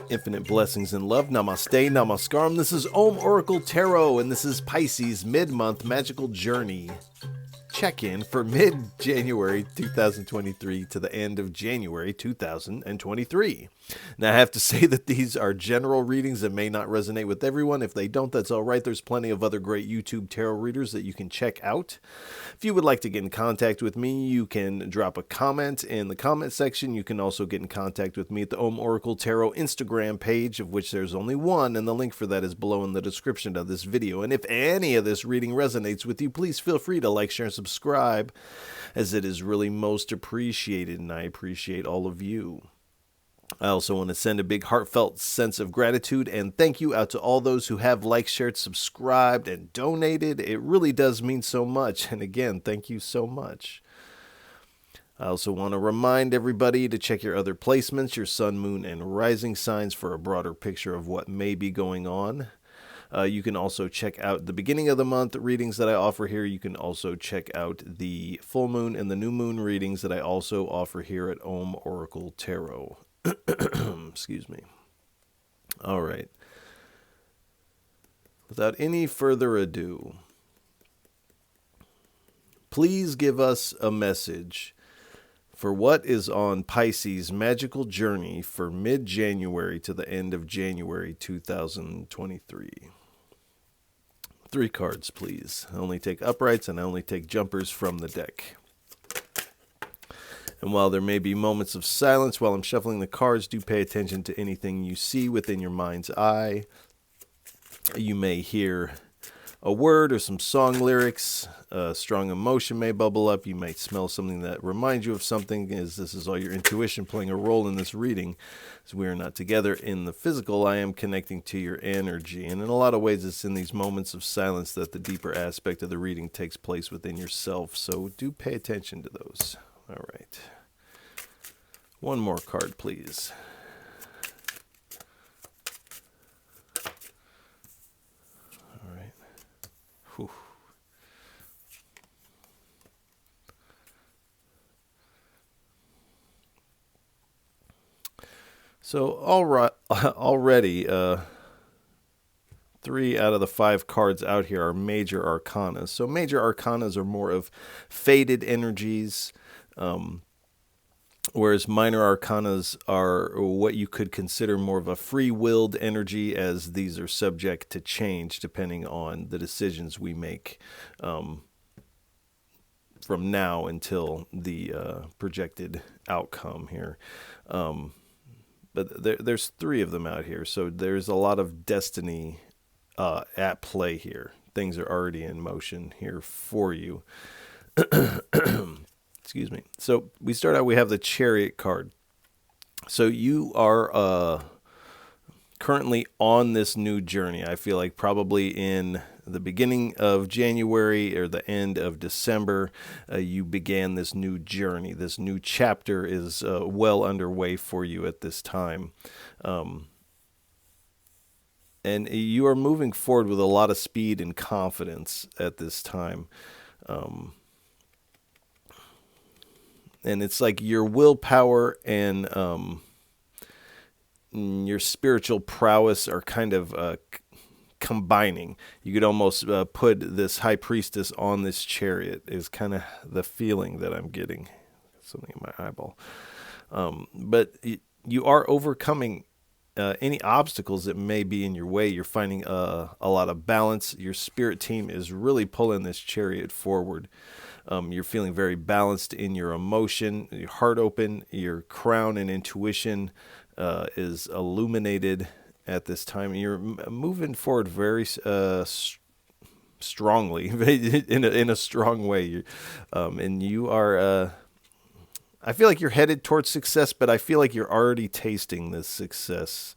Infinite blessings and love. Namaste, namaskaram. This is Om Oracle Tarot, and this is Pisces Mid-Month Magical Journey check-in for mid-January 2023 to the end of January 2023. Now, I have to say that these are general readings that may not resonate with everyone. If they don't, that's all right. There's plenty of other great YouTube tarot readers that you can check out. If you would like to get in contact with me, you can drop a comment in the comment section. You can also get in contact with me at the Om Oracle Tarot Instagram page, of which there's only one, and the link for that is below in the description of this video. And if any of this reading resonates with you, please feel free to like, share, and subscribe, as it is really most appreciated, and I appreciate all of you. I also want to send a big heartfelt sense of gratitude and thank you out to all those who have liked, shared, subscribed, and donated. It really does mean so much. And again, thank you so much. I also want to remind everybody to check your other placements, your sun, moon, and rising signs for a broader picture of what may be going on. You can also check out the beginning of the month readings that I offer here. You can also check out the full moon and the new moon readings that I also offer here at Om Oracle Tarot. Excuse me. All right. Without any further ado, please give us a message for what is on Pisces Magical Journey for mid-January to the end of January 2023. 3 cards, please. I only take uprights and I only take jumpers from the deck. And while there may be moments of silence while I'm shuffling the cards, do pay attention to anything you see within your mind's eye. You may hear a word or some song lyrics. Strong emotion may bubble up. You might smell something that reminds you of something, as this is all your intuition playing a role in this reading. As we are not together in the physical, I am connecting to your energy. And in a lot of ways, it's in these moments of silence that the deeper aspect of the reading takes place within yourself. So do pay attention to those. All right. One more card, please. All right. Whew. So, already, 3 out of the 5 cards out here are major arcanas. So major arcanas are more of faded energies, whereas minor arcanas are what you could consider more of a free-willed energy, as these are subject to change depending on the decisions we make from now until the projected outcome here. But there's 3 of them out here, so there's a lot of destiny at play here. Things are already in motion here for you. Excuse me. So we start out, we have the Chariot card. So you are currently on this new journey. I feel like probably in the beginning of January or the end of December, you began this new journey. This new chapter is well underway for you at this time. And you are moving forward with a lot of speed and confidence at this time. And it's like your willpower and your spiritual prowess are kind of combining. You could almost put this high priestess on this chariot, is kind of the feeling that I'm getting. Something in my eyeball. But you are overcoming any obstacles that may be in your way. You're finding a lot of balance. Your spirit team is really pulling this chariot forward. You're feeling very balanced in your emotion, your heart open, your crown and intuition is illuminated at this time. You're moving forward very strongly, in a strong way. And you are, I feel like you're headed towards success, but I feel like you're already tasting this success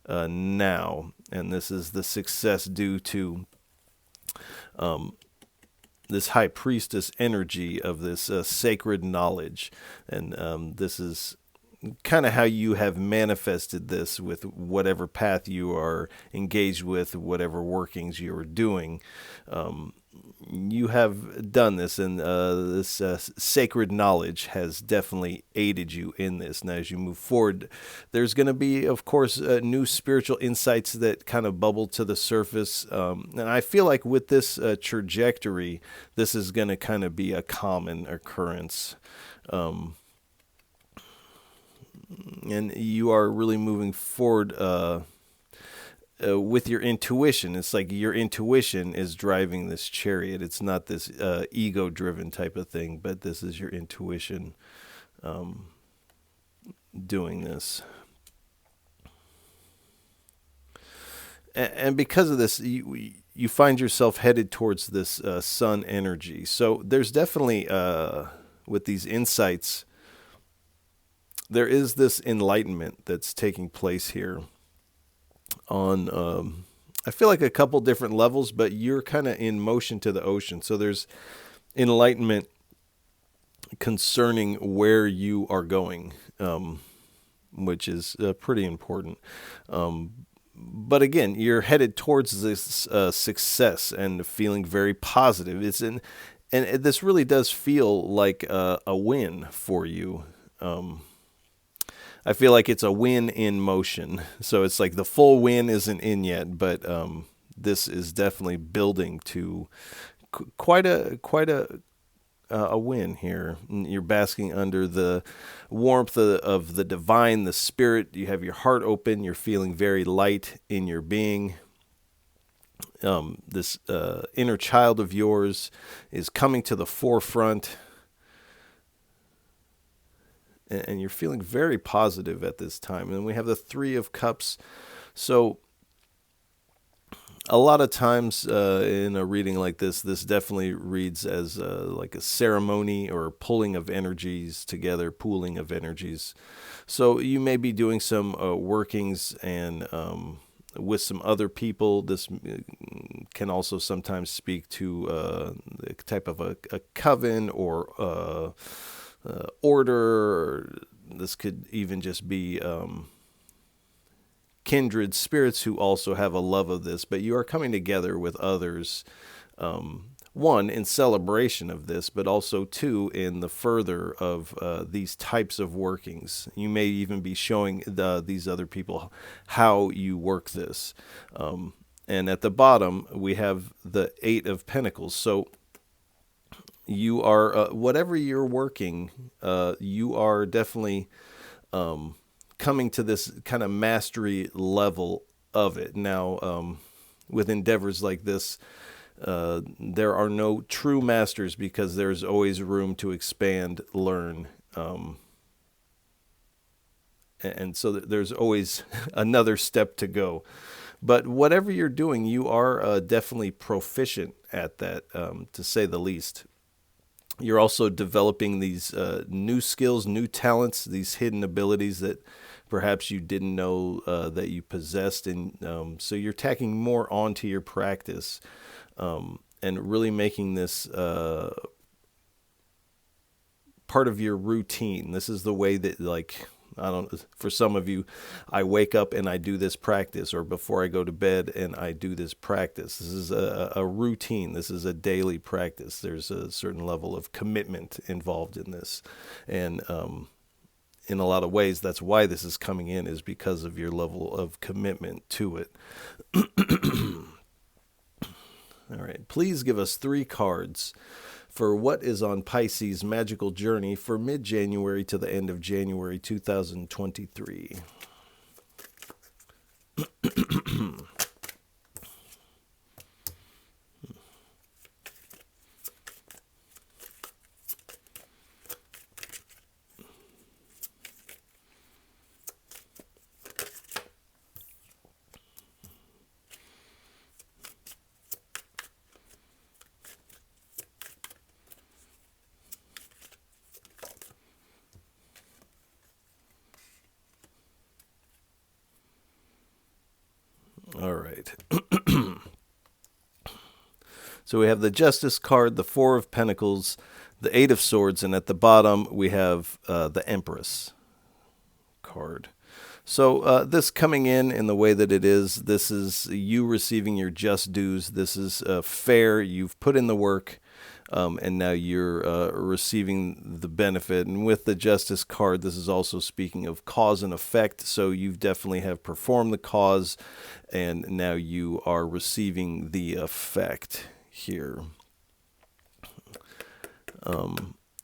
now. And this is the success due to this high priestess energy of this sacred knowledge. And this is kind of how you have manifested this with whatever path you are engaged with, whatever workings you are doing. you have done this, and this sacred knowledge has definitely aided you in this. Now, as you move forward, there's going to be, of course, new spiritual insights that kind of bubble to the surface. And I feel like with this trajectory, this is going to kind of be a common occurrence. And you are really moving forward with your intuition. It's like your intuition is driving this chariot. It's not this ego-driven type of thing, but this is your intuition doing this. And because of this, you find yourself headed towards this sun energy. So there's definitely, with these insights, there is this enlightenment that's taking place here on, I feel like a couple different levels, but you're kind of in motion to the ocean. So there's enlightenment concerning where you are going, which is pretty important. But again, you're headed towards this success and feeling very positive. And this really does feel like a win for you. I feel like it's a win in motion. So it's like the full win isn't in yet, but this is definitely building to quite a win here. You're basking under the warmth of the divine, the spirit. You have your heart open. You're feeling very light in your being. This inner child of yours is coming to the forefront. And you're feeling very positive at this time. And we have the Three of Cups. So a lot of times in a reading like this definitely reads as like a ceremony or pulling of energies together, pooling of energies. So you may be doing some workings and with some other people. This can also sometimes speak to a type of a coven or order. This could even just be kindred spirits who also have a love of this, but you are coming together with others, one, in celebration of this, but also two, in the further of these types of workings. You may even be showing these other people how you work this. And at the bottom, we have the Eight of Pentacles. So you are, whatever you're working, you are definitely coming to this kind of mastery level of it. Now, with endeavors like this, there are no true masters because there's always room to expand, learn, and so there's always another step to go. But whatever you're doing, you are definitely proficient at that, to say the least. You're also developing these new skills, new talents, these hidden abilities that perhaps you didn't know that you possessed. And so you're tacking more onto your practice and really making this part of your routine. This is the way that, like, I don't, for some of you, I wake up and I do this practice, or before I go to bed and I do this practice. This is a routine. This is a daily practice. There's a certain level of commitment involved in this. And in a lot of ways, that's why this is coming in, is because of your level of commitment to it. All right, please give us 3 cards for what is on Pisces Magickal Journey for mid-January to the end of January 2023. All right. So we have the Justice card, the Four of Pentacles, the Eight of Swords, and at the bottom we have the Empress card. So this coming in the way that it is, this is you receiving your just dues. This is fair. You've put in the work, and now you're receiving the benefit. And with the Justice card, this is also speaking of cause and effect. So you definitely have performed the cause, and now you are receiving the effect here.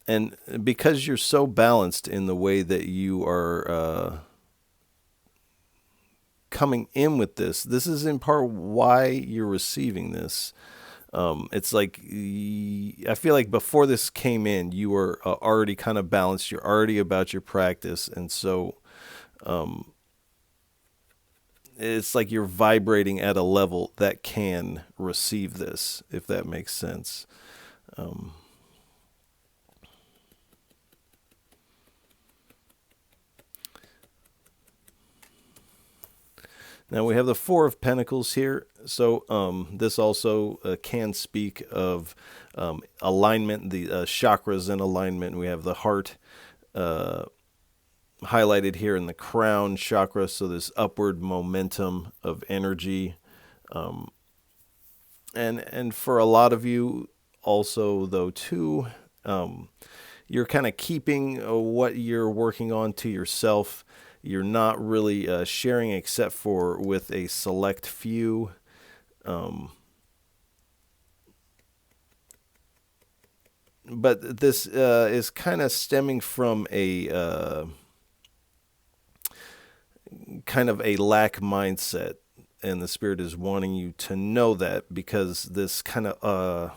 And because you're so balanced in the way that you are coming in with this, this is in part why you're receiving this. It's like, I feel like before this came in, you were already kind of balanced. You're already about your practice. And so it's like you're vibrating at a level that can receive this, if that makes sense. Now we have the Four of Pentacles here. So this also can speak of alignment, the chakras in alignment. We have the heart highlighted here in the crown chakra. So this upward momentum of energy. And for a lot of you also, though, too, you're kind of keeping what you're working on to yourself. You're not really sharing except for with a select few. But this is kind of stemming from a kind of a lack mindset. And the Spirit is wanting you to know that, because this kind of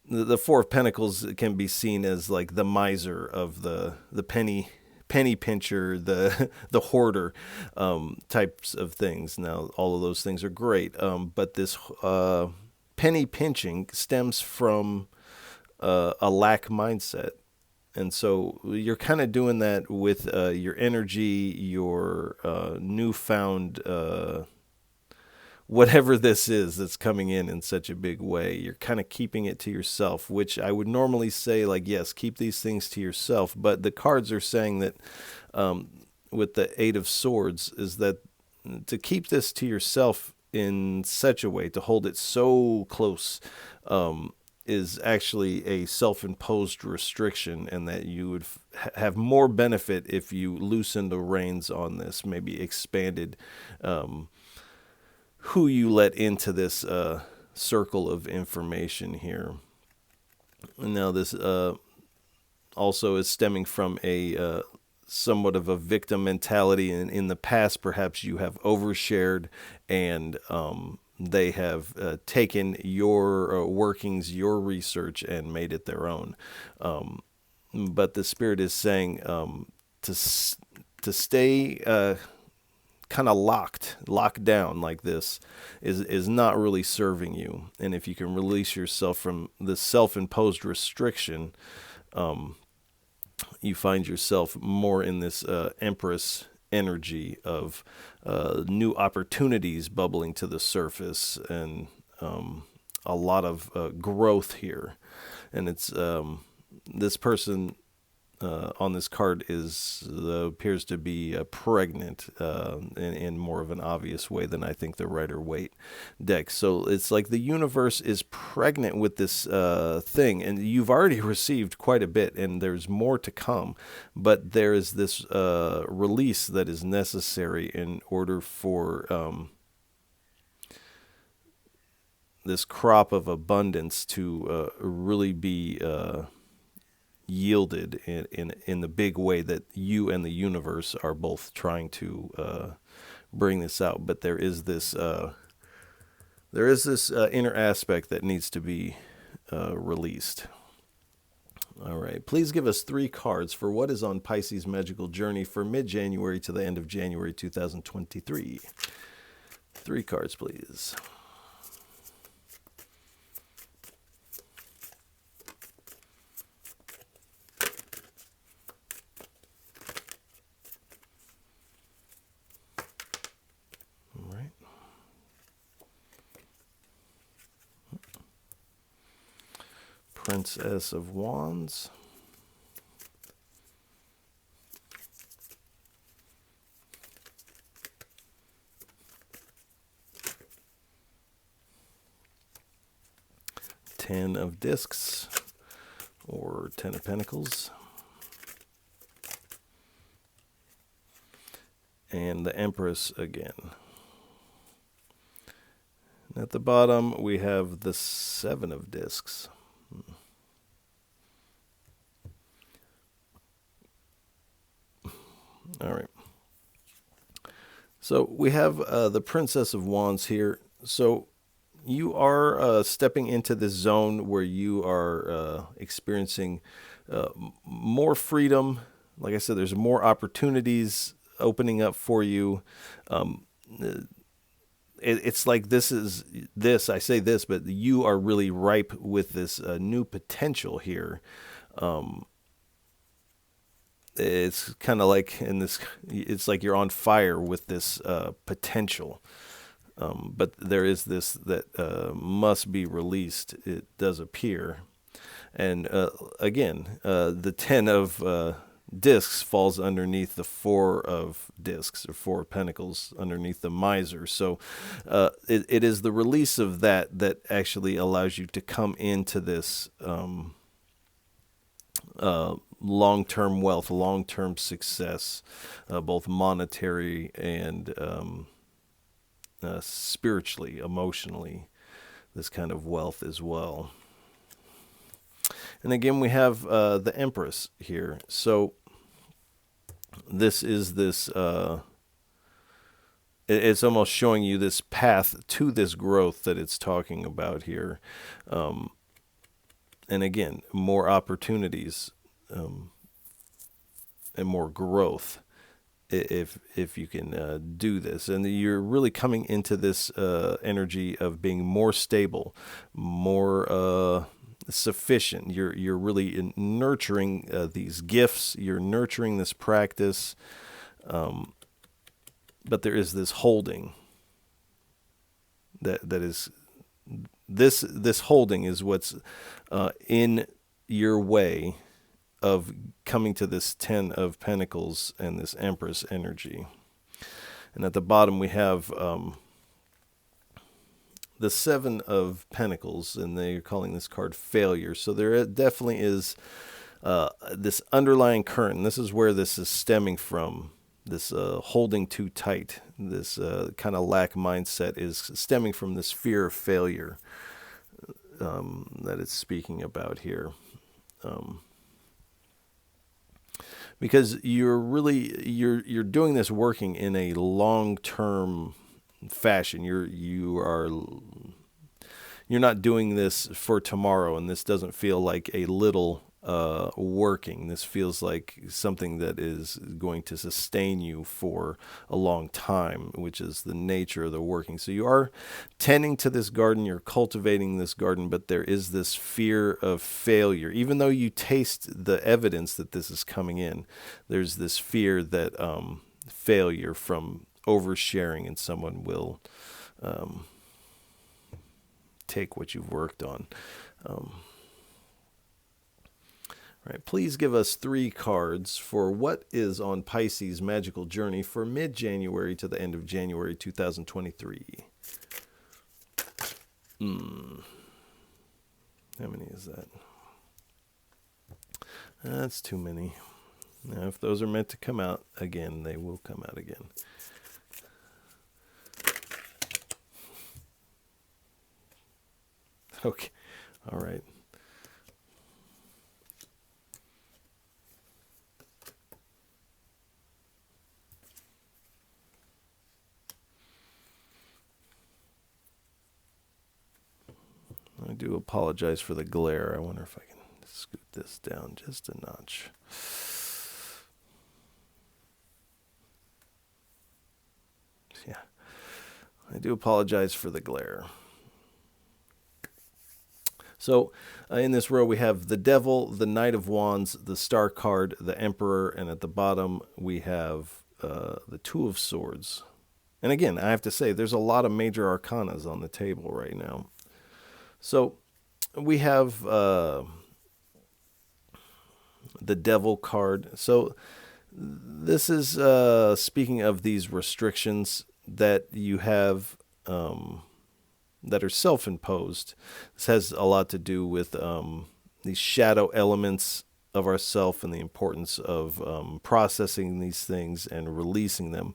the Four of Pentacles can be seen as like the miser of the penny pincher, the hoarder types of things. Now, all of those things are great, but this penny pinching stems from a lack mindset. And so you're kind of doing that with your energy, your newfound whatever this is that's coming in such a big way. You're kind of keeping it to yourself, which I would normally say, like, yes, keep these things to yourself. But the cards are saying that with the Eight of Swords is that to keep this to yourself in such a way, to hold it so close, is actually a self-imposed restriction, and that you would have more benefit if you loosened the reins on this, maybe expanded who you let into this circle of information here. And now this also is stemming from a somewhat of a victim mentality. In the past, perhaps you have overshared, and they have taken your workings, your research, and made it their own. But the Spirit is saying to stay kind of locked down like this is not really serving you. And if you can release yourself from this self-imposed restriction, you find yourself more in this Empress energy of new opportunities bubbling to the surface, and a lot of growth here. And it's this person on this card appears to be pregnant in more of an obvious way than I think the Rider-Waite deck. So it's like the universe is pregnant with this thing, and you've already received quite a bit, and there's more to come. But there is this release that is necessary in order for this crop of abundance to really be yielded in the big way that you and the universe are both trying to bring this out. But there is this inner aspect that needs to be released. All right, please give us 3 cards for what is on Pisces Magickal Journey for mid-January to the end of January 2023. 3 cards, please. Princess of Wands, 10 of discs, or 10 of pentacles. And the Empress again. And at the bottom, we have the 7 of discs. All right. So we have the Princess of Wands here. So you are stepping into this zone where you are experiencing more freedom. Like I said, there's more opportunities opening up for you. It's like I say this, but you are really ripe with this new potential here. It's kind of like it's like you're on fire with this potential. But there is this that must be released. It does appear. And again, the 10 of discs falls underneath the 4 of discs, or 4 of pentacles, underneath the miser. So it is the release of that actually allows you to come into this long-term wealth, long-term success, both monetary and spiritually, emotionally, this kind of wealth as well. And again, we have the Empress here. So this is this, it's almost showing you this path to this growth that it's talking about here. And again, more opportunities and more growth if you can do this. And you're really coming into this energy of being more stable, more sufficient. You're really nurturing these gifts. You're nurturing this practice. But there is this holding that is this holding is what's in your way of coming to this 10 of pentacles and this Empress energy. And at the bottom we have the 7 of pentacles, and they're calling this card failure. So there definitely is this underlying current. And this is where this is stemming from. This holding too tight, this kind of lack mindset is stemming from this fear of failure that it's speaking about here. Because you're doing this working in a long-term fashion. You're not doing this for tomorrow, and this doesn't feel like a little working. This feels like something that is going to sustain you for a long time, which is the nature of the working. So you are tending to this garden, you're cultivating this garden, but there is this fear of failure. Even though you taste the evidence that this is coming in, there's this fear that failure from oversharing and someone will take what you've worked on. Right, please give us 3 cards for what is on Pisces Magickal Journey for mid-January to the end of January 2023. How many is that? That's too many. Now, if those are meant to come out again, they will come out again. Okay, all right. I do apologize for the glare. I wonder if I can scoot this down just a notch. Yeah, I do apologize for the glare. So in this row, we have the Devil, the Knight of Wands, the Star card, the Emperor, and at the bottom, we have the Two of Swords. And again, I have to say, there's a lot of major arcanas on the table right now. So we have the Devil card. So this is speaking of these restrictions that you have that are self-imposed. This has a lot to do with these shadow elements of ourself and the importance of processing these things and releasing them.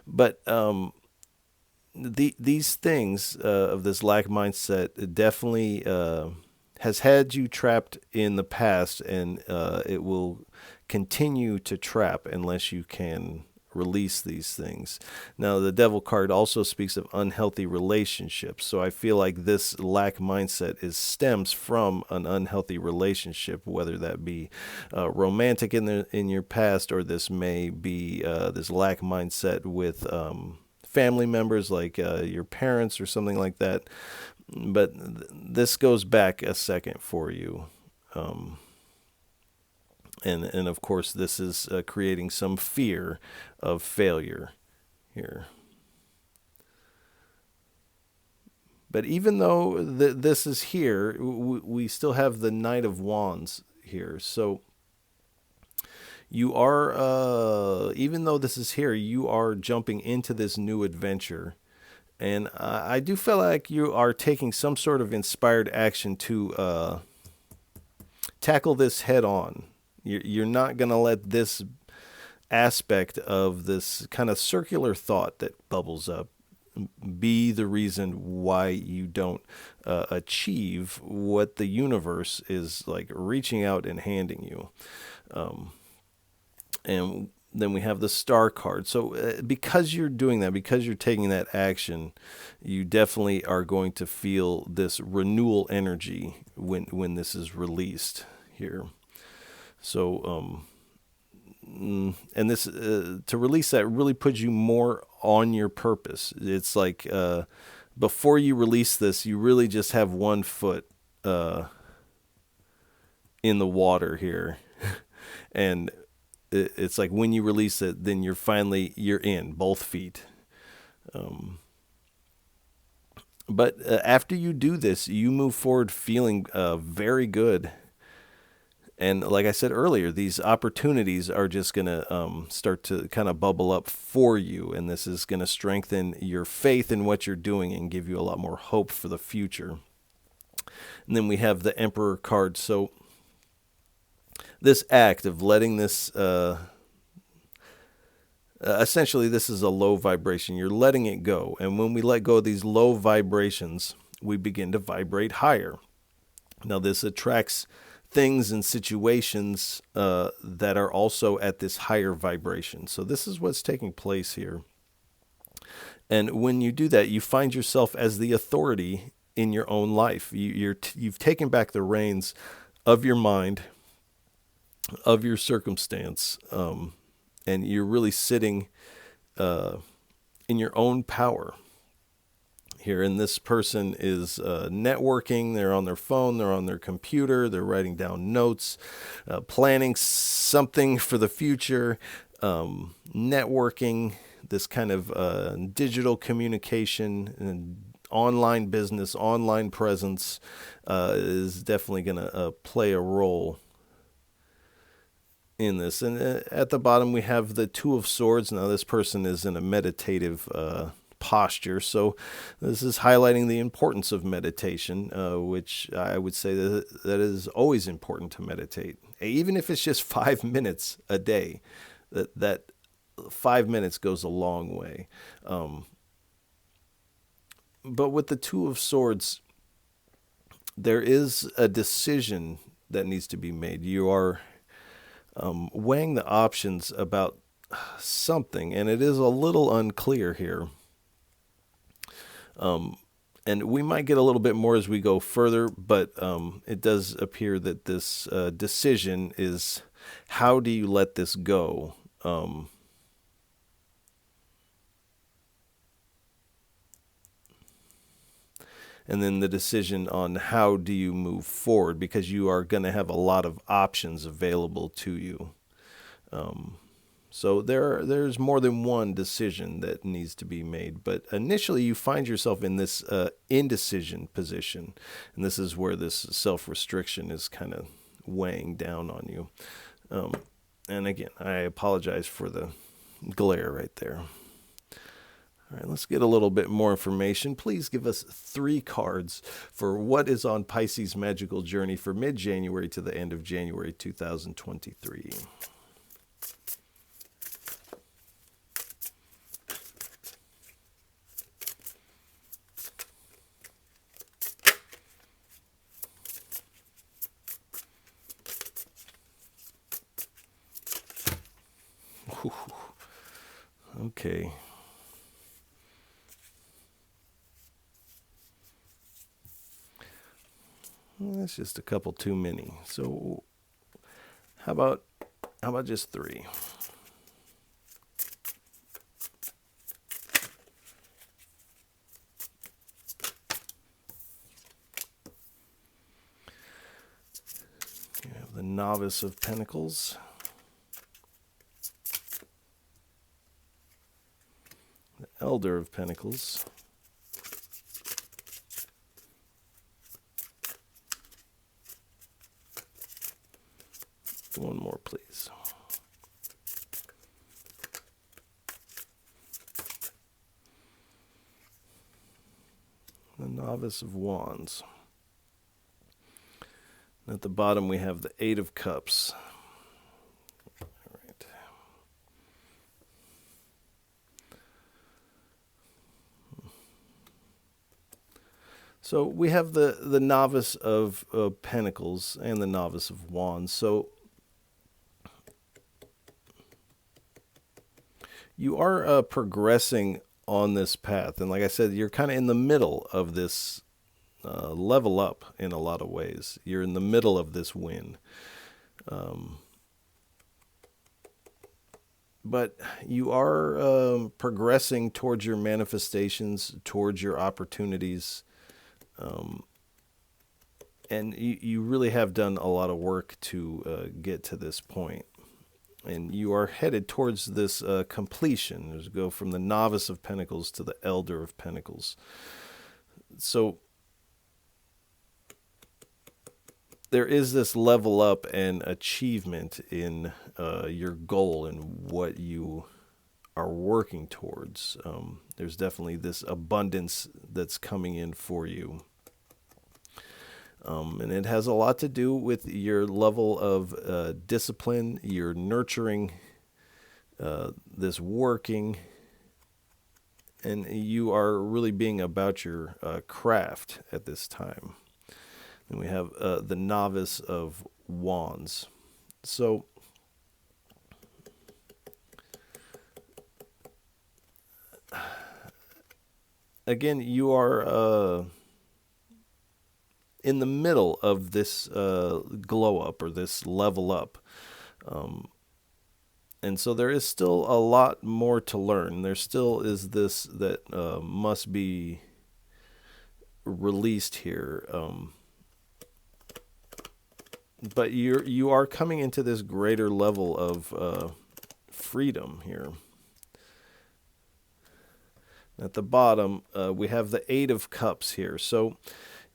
But these things of this lack mindset definitely has had you trapped in the past, and it will continue to trap unless you can release these things. Now, the devil card also speaks of unhealthy relationships. So I feel like this lack mindset stems from an unhealthy relationship, whether that be romantic in your past, or this may be this lack mindset with family members, like your parents or something like that. But this goes back a second for you. And of course, this is creating some fear of failure here. But even though this is here, we still have the Knight of Wands here. So you are, even though this is here, you are jumping into this new adventure. And I do feel like you are taking some sort of inspired action to tackle this head on. You're not going to let this aspect of this kind of circular thought that bubbles up be the reason why you don't achieve what the universe is like reaching out and handing you. And then we have the Star card. So because you're doing that, because you're taking that action, you definitely are going to feel this renewal energy when this is released here. So, and this, to release that really puts you more on your purpose. It's like, before you release this, you really just have one foot, in the water here. And it's like when you release it, then you're in both feet. But after you do this, you move forward feeling, very good. And like I said earlier, these opportunities are just going to start to kind of bubble up for you. And this is going to strengthen your faith in what you're doing and give you a lot more hope for the future. And then we have the Emperor card. So this act of letting this, essentially this is a low vibration. You're letting it go. And when we let go of these low vibrations, we begin to vibrate higher. Now this attracts things and situations that are also at this higher vibration. So this is what's taking place here. And when you do that, you find yourself as the authority in your own life. You've taken back the reins of your mind, of your circumstance, and you're really sitting in your own power here. And this person is networking. They're on their phone, they're on their computer, they're writing down notes, planning something for the future, networking, this kind of digital communication and online business, online presence is definitely going to play a role in this. And at the bottom, we have the Two of Swords. Now, this person is in a meditative posture. So this is highlighting the importance of meditation, which I would say that is always important to meditate. Even if it's just 5 minutes a day, that 5 minutes goes a long way. But with the Two of Swords, there is a decision that needs to be made. You are weighing the options about something, and it is a little unclear here. And we might get a little bit more as we go further, but it does appear that this decision is, how do you let this go? And then the decision on how do you move forward, because you are going to have a lot of options available to you. So there's more than one decision that needs to be made. But initially you find yourself in this indecision position. And this is where this self-restriction is kind of weighing down on you. And again, I apologize for the glare right there. All right, let's get a little bit more information. Please give us 3 cards for what is on Pisces Magical Journey for mid-January to the end of January 2023. Okay. That's just a couple too many. So how about just 3? You have the Novice of Pentacles, the Elder of Pentacles, one more, please. The Novice of Wands. At the bottom, we have the 8 of Cups. All right. So we have the Novice of Pentacles and the Novice of Wands. So you are progressing on this path. And like I said, you're kind of in the middle of this level up in a lot of ways. You're in the middle of this win. But you are progressing towards your manifestations, towards your opportunities. And you really have done a lot of work to get to this point. And you are headed towards this completion. There's go from the Novice of Pentacles to the Elder of Pentacles. So there is this level up and achievement in your goal and what you are working towards. There's definitely this abundance that's coming in for you. And it has a lot to do with your level of discipline, your nurturing, this working, and you are really being about your craft at this time. And we have the Novice of Wands. So again, you are in the middle of this glow up or this level up. And so there is still a lot more to learn. There still is this that must be released here. But you are coming into this greater level of freedom here. At the bottom, we have the 8 of Cups here. So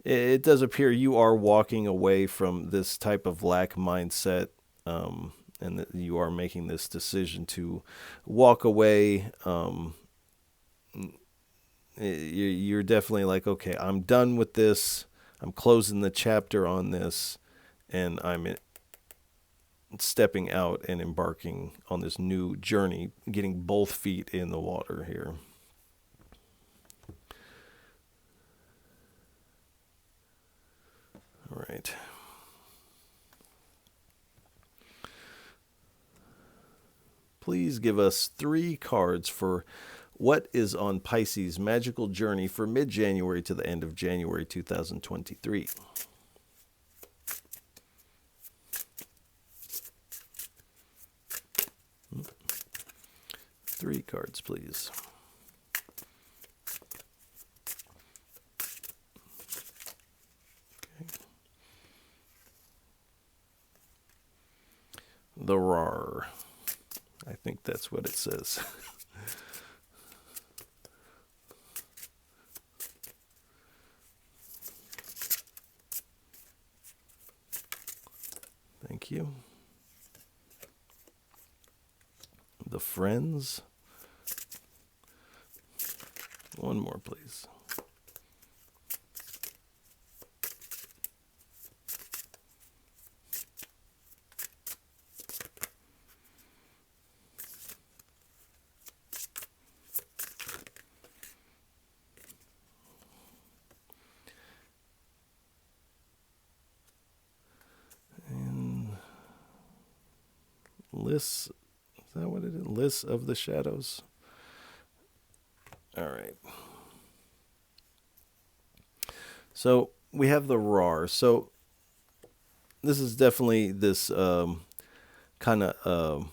it does appear you are walking away from this type of lack mindset, and that you are making this decision to walk away. You're definitely like, okay, I'm done with this. I'm closing the chapter on this, and I'm stepping out and embarking on this new journey, getting both feet in the water here. All right. Please give us 3 cards for what is on Pisces Magical Journey for mid-January to the end of January 2023. 3 cards, please. The RAR. I think that's what it says. Thank you. The Friends. One more, please. Lists, is that what it is? Lists of the shadows. All right. So we have the RAR. So this is definitely this kind of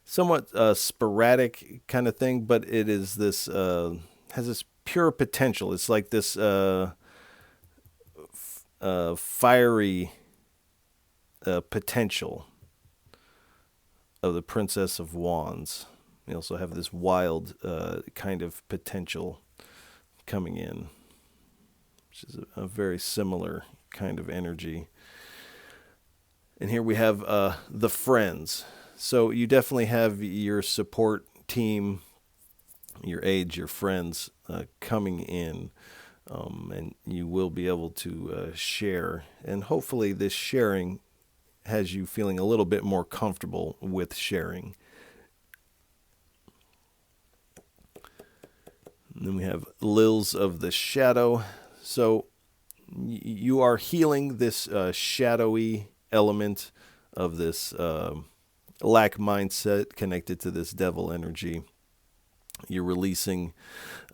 somewhat sporadic kind of thing, but it is this has this pure potential. It's like this fiery potential of the Princess of Wands. We also have this wild kind of potential coming in, which is a very similar kind of energy. And here we have the friends. So you definitely have your support team, your aides, your friends coming in. And you will be able to share. And hopefully this sharing has you feeling a little bit more comfortable with sharing. And then we have Lils of the Shadow. So you are healing this shadowy element of this lack mindset connected to this devil energy. You're releasing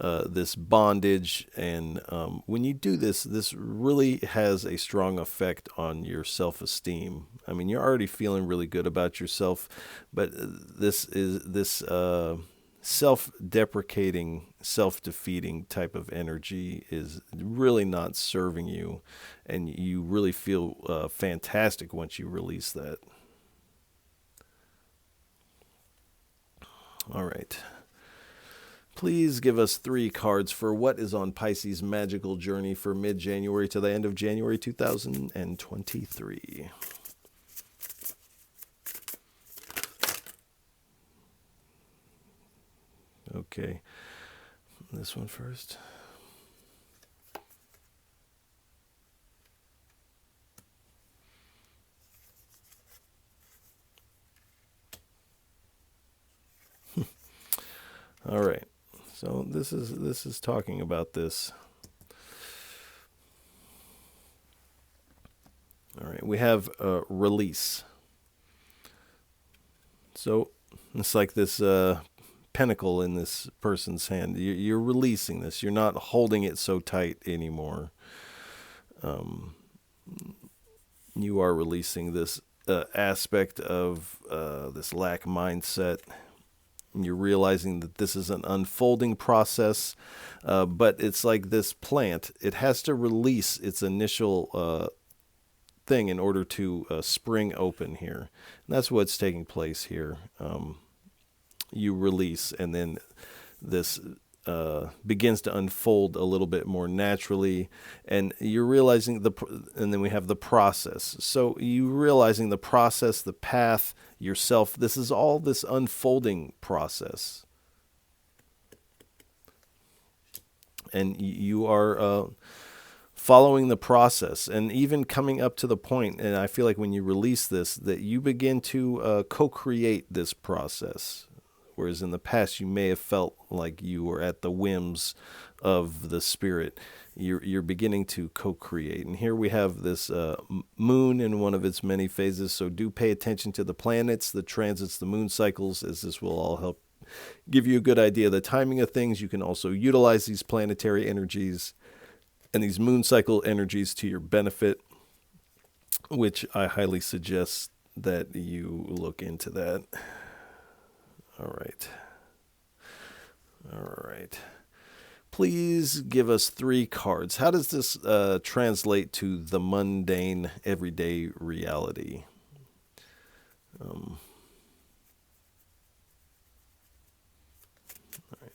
this bondage, and when you do this, this really has a strong effect on your self-esteem. I mean, you're already feeling really good about yourself, but this self-deprecating, self-defeating type of energy is really not serving you, and you really feel fantastic once you release that. All right. Please give us 3 cards for what is on Pisces Magickal Journey for mid-January to the end of January 2023. Okay, this one first. All right. So this is talking about this. All right, we have release. So it's like this pentacle in this person's hand. You're releasing this. You're not holding it so tight anymore. You are releasing this aspect of this lack mindset. You're realizing that this is an unfolding process, but it's like this plant. It has to release its initial thing in order to spring open here. And that's what's taking place here. You release, and then this begins to unfold a little bit more naturally, and you're realizing and then we have the process. So you realizing the process, the path, yourself. This is all this unfolding process, and you are following the process, and even coming up to the point. And I feel like when you release this, that you begin to co-create this process. Whereas in the past, you may have felt like you were at the whims of the spirit. You're beginning to co-create. And here we have this moon in one of its many phases. So do pay attention to the planets, the transits, the moon cycles, as this will all help give you a good idea of the timing of things. You can also utilize these planetary energies and these moon cycle energies to your benefit, which I highly suggest that you look into that. All right. All right. Please give us 3 cards. How does this translate to the mundane, everyday reality? All right.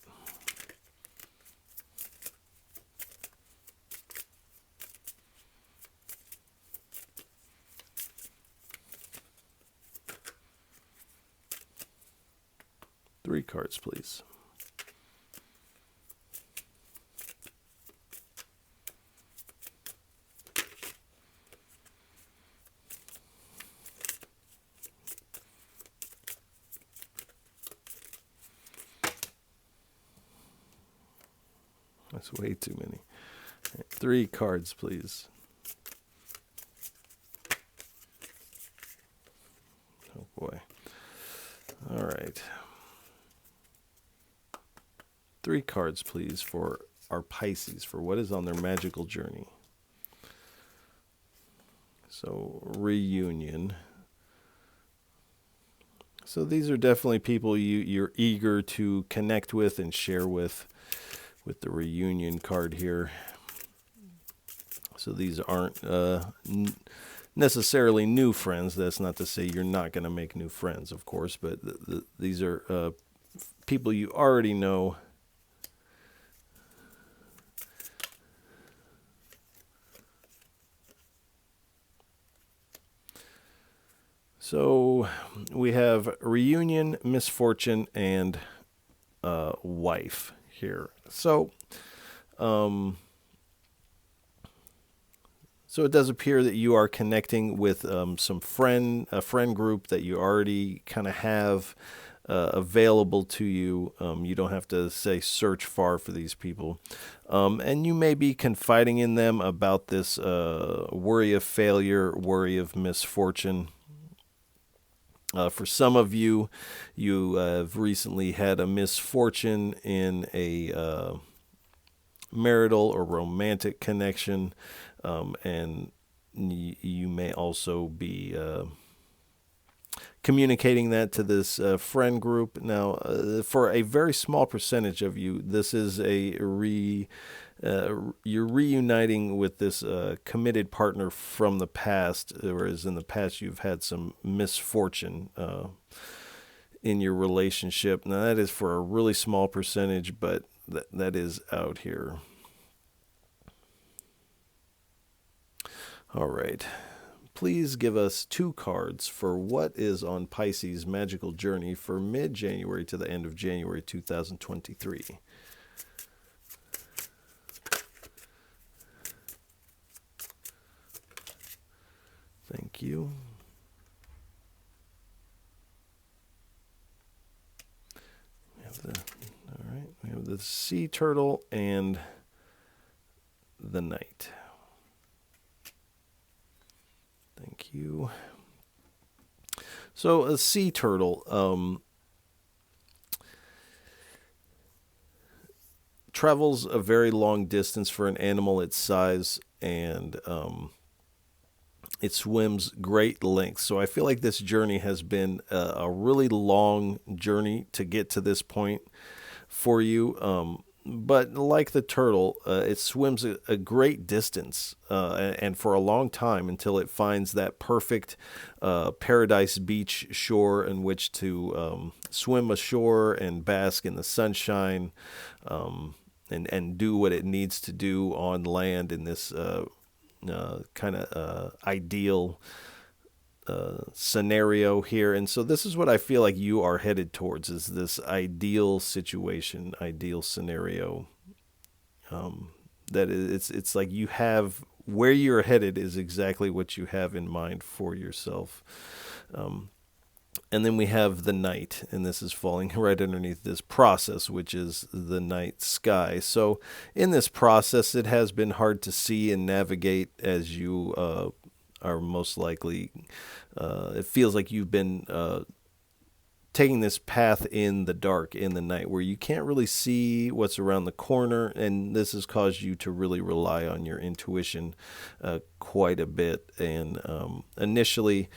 3 cards, please. That's way too many. 3 cards, please. Oh, boy. All right. 3 cards, please, for our Pisces, for what is on their magical journey. So, reunion. So these are definitely people you're eager to connect with and share with the reunion card here. So these aren't necessarily new friends. That's not to say you're not going to make new friends, of course, but these are people you already know. So we have reunion, misfortune, and wife here. So it does appear that you are connecting with a friend group that you already kind of have available to you. You don't have to search far for these people. And you may be confiding in them about this worry of failure, worry of misfortune. For some of you, you have recently had a misfortune in a marital or romantic connection, and you may also be communicating that to this friend group. Now, for a very small percentage of you, this is you're reuniting with this committed partner from the past, whereas in the past you've had some misfortune in your relationship. Now, that is for a really small percentage, but that is out here. All right. Please give us 2 cards for what is on Pisces Magickal Journey for mid-January to the end of January 2023. Thank you. We have the sea turtle and the knight. Thank you. So a sea turtle travels a very long distance for an animal its size, and it swims great lengths. So I feel like this journey has been a really long journey to get to this point for you. But like the turtle, it swims a great distance and for a long time until it finds that perfect paradise beach shore in which to swim ashore and bask in the sunshine and do what it needs to do on land in this kind of ideal scenario here. And so this is what I feel like you are headed towards, is this ideal situation, ideal scenario. That it's like you have, where you're headed is exactly what you have in mind for yourself. And then we have the night, and this is falling right underneath this process, which is the night sky. So in this process, it has been hard to see and navigate as you are most likely, it feels like you've been taking this path in the dark, in the night, where you can't really see what's around the corner, and this has caused you to really rely on your intuition quite a bit. And initially,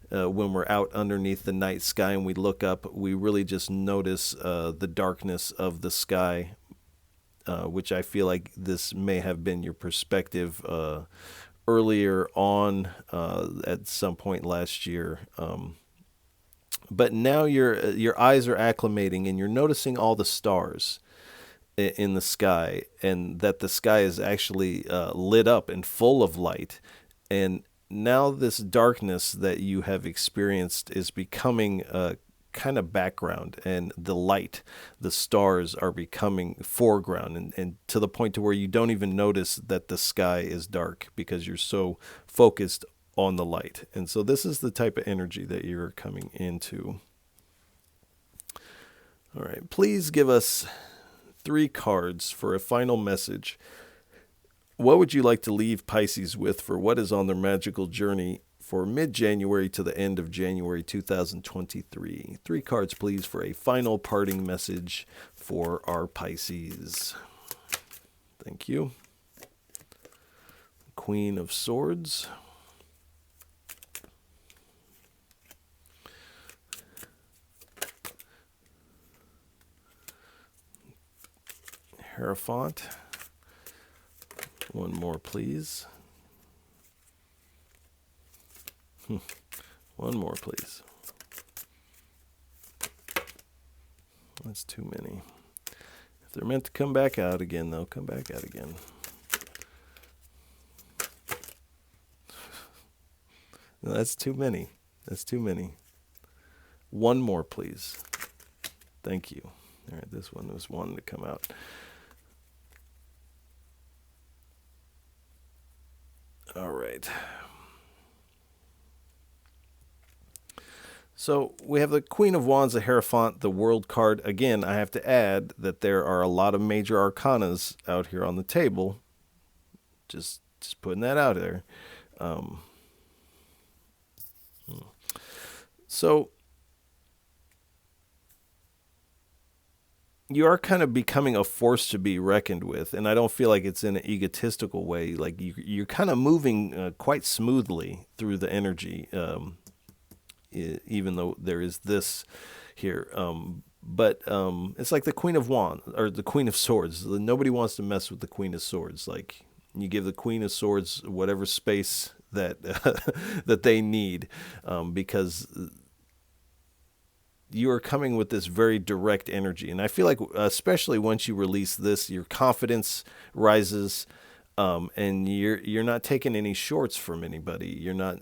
when we're out underneath the night sky and we look up, we really just notice the darkness of the sky, which I feel like this may have been your perspective earlier on at some point last year. But now your eyes are acclimating and you're noticing all the stars in the sky, and that the sky is actually lit up and full of light. And now this darkness that you have experienced is becoming kind of background, and the light, the stars are becoming foreground, and to the point to where you don't even notice that the sky is dark because you're so focused on the light. And so this is the type of energy that you're coming into. All right, please give us 3 cards for a final message. What would you like to leave Pisces with for what is on their magical journey for mid-January to the end of January 2023? 3 cards, please, for a final parting message for our Pisces. Thank you. Queen of Swords. Hierophant. One more, please. One more, please. That's too many. If they're meant to come back out again, they'll come back out again. No, that's too many. That's too many. One more, please. Thank you. All right, this one was one to come out. All right. So we have the Queen of Wands, the Hierophant, the World card. Again, I have to add that there are a lot of major arcanas out here on the table. Just putting that out there. So you are kind of becoming a force to be reckoned with, and I don't feel like it's in an egotistical way. Like you're kind of moving quite smoothly through the energy, even though there is this here. But it's like the Queen of Wands or the Queen of Swords. Nobody wants to mess with the Queen of Swords. Like you give the Queen of Swords whatever space that that they need, because you are coming with this very direct energy. And I feel like, especially once you release this, your confidence rises, and you're not taking any shorts from anybody. You're not,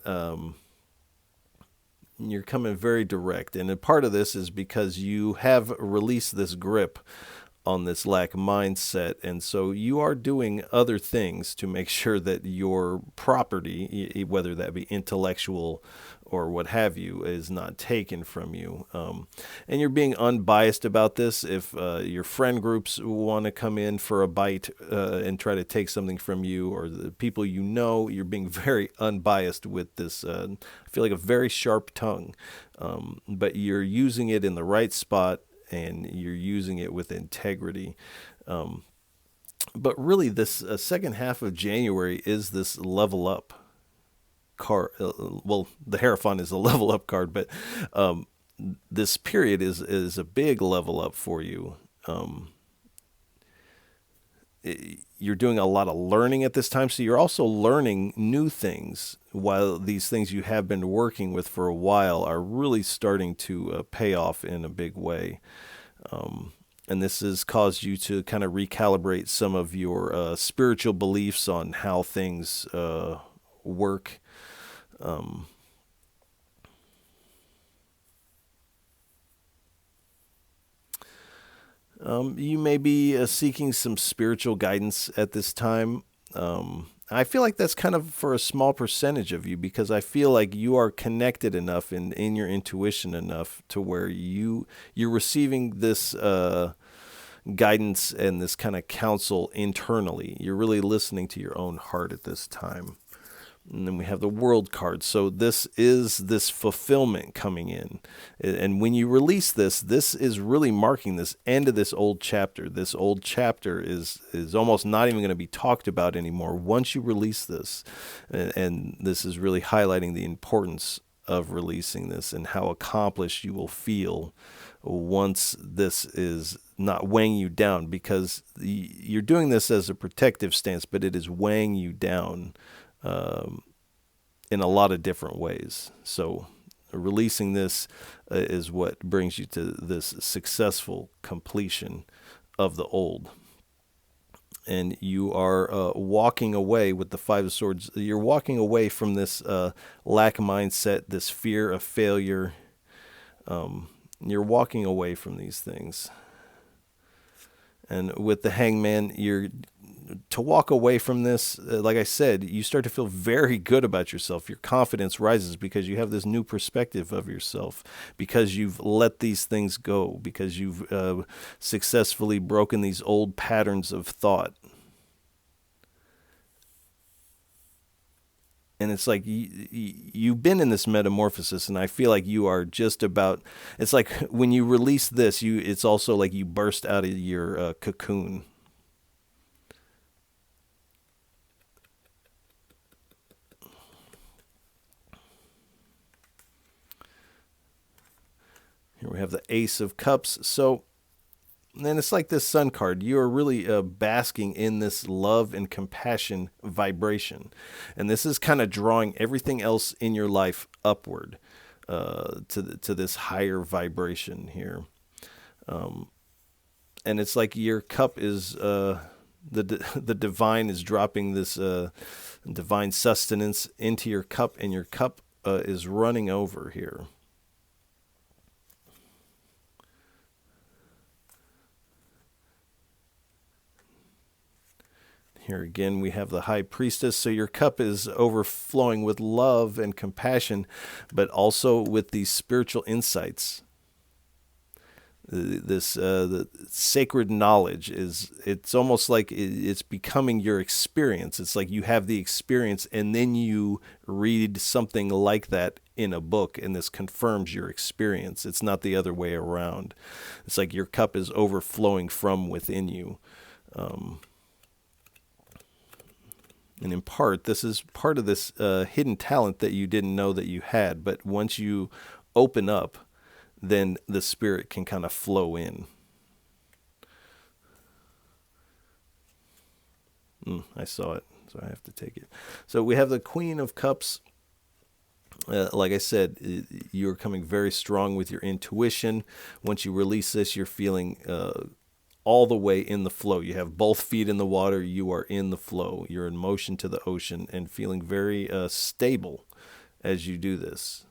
you're coming very direct. And a part of this is because you have released this grip on this lack mindset. And so you are doing other things to make sure that your property, whether that be intellectual or what have you, is not taken from you. And you're being unbiased about this. If your friend groups want to come in for a bite and try to take something from you, or the people you know, you're being very unbiased with this. I feel like a very sharp tongue, but you're using it in the right spot, and you're using it with integrity. But really, this second half of January is this level up card. Well, the Hierophant is a level up card, but this period is a big level up for you. You're doing a lot of learning at this time, so you're also learning new things, while these things you have been working with for a while are really starting to pay off in a big way. And this has caused you to kind of recalibrate some of your spiritual beliefs on how things work. You may be seeking some spiritual guidance at this time. I feel like that's kind of for a small percentage of you, because I feel like you are connected enough in your intuition enough to where you're receiving this guidance and this kind of counsel internally. You're really listening to your own heart at this time. And then we have the World card. So this is this fulfillment coming in. And when you release this is really marking this end of this old chapter. This old chapter is almost not even going to be talked about anymore once you release this. And this is really highlighting the importance of releasing this and how accomplished you will feel once this is not weighing you down, because you're doing this as a protective stance, but it is weighing you down in a lot of different ways. So releasing this is what brings you to this successful completion of the old. And you are walking away with the Five of Swords. You're walking away from this lack mindset, this fear of failure. You're walking away from these things. And with the Hangman, to walk away from this, like I said, you start to feel very good about yourself. Your confidence rises because you have this new perspective of yourself, because you've let these things go, because you've successfully broken these old patterns of thought. And it's like you've been in this metamorphosis, and I feel like you are just about. It's like when you release this, it's also like you burst out of your cocoon. Here we have the Ace of Cups. So then it's like this Sun card. You are really basking in this love and compassion vibration. And this is kind of drawing everything else in your life upward to this higher vibration here. And it's like your cup is, the divine is dropping this divine sustenance into your cup, and your cup is running over here. Here again, we have the High Priestess. So your cup is overflowing with love and compassion, but also with these spiritual insights. The sacred knowledge it's almost like it's becoming your experience. It's like you have the experience, and then you read something like that in a book, and this confirms your experience. It's not the other way around. It's like your cup is overflowing from within you. And in part, this is part of this hidden talent that you didn't know that you had. But once you open up, then the spirit can kind of flow in. I saw it, so I have to take it. So we have the Queen of Cups. Like I said, you're coming very strong with your intuition. Once you release this, you're feeling all the way in the flow. You have both feet in the water. You are in the flow. You're in motion to the ocean and feeling very stable as you do this.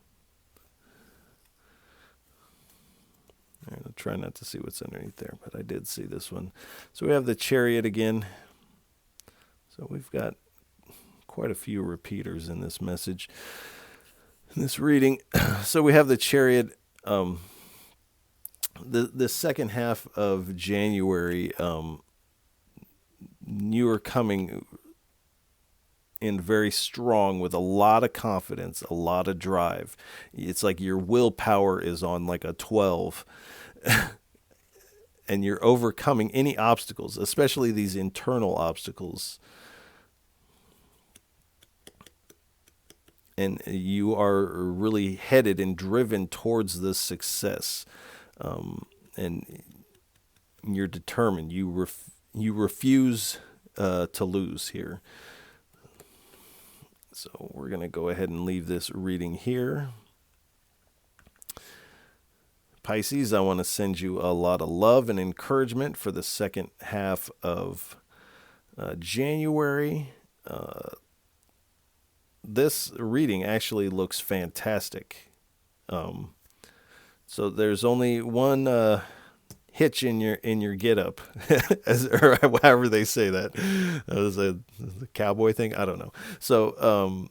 All right, I'll try not to see what's underneath there, but I did see this one. So we have the Chariot again. So we've got quite a few repeaters in this message, in this reading. So we have the Chariot. The second half of January, you are coming in very strong with a lot of confidence, a lot of drive. It's like your willpower is on like a 12. And you're overcoming any obstacles, especially these internal obstacles. And you are really headed and driven towards this success. And you're determined. You refuse to lose here. So we're going to go ahead and leave this reading here. Pisces, I want to send you a lot of love and encouragement for the second half of January. This reading actually looks fantastic. So there's only one hitch in your get up, or however they say that. That was a cowboy thing. I don't know. So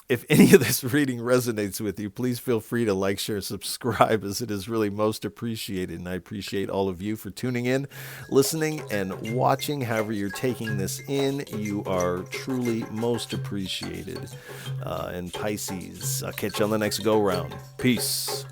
if any of this reading resonates with you, please feel free to like, share, subscribe, as it is really most appreciated. And I appreciate all of you for tuning in, listening, and watching. However you're taking this in, you are truly most appreciated. And Pisces, I'll catch you on the next go round. Peace.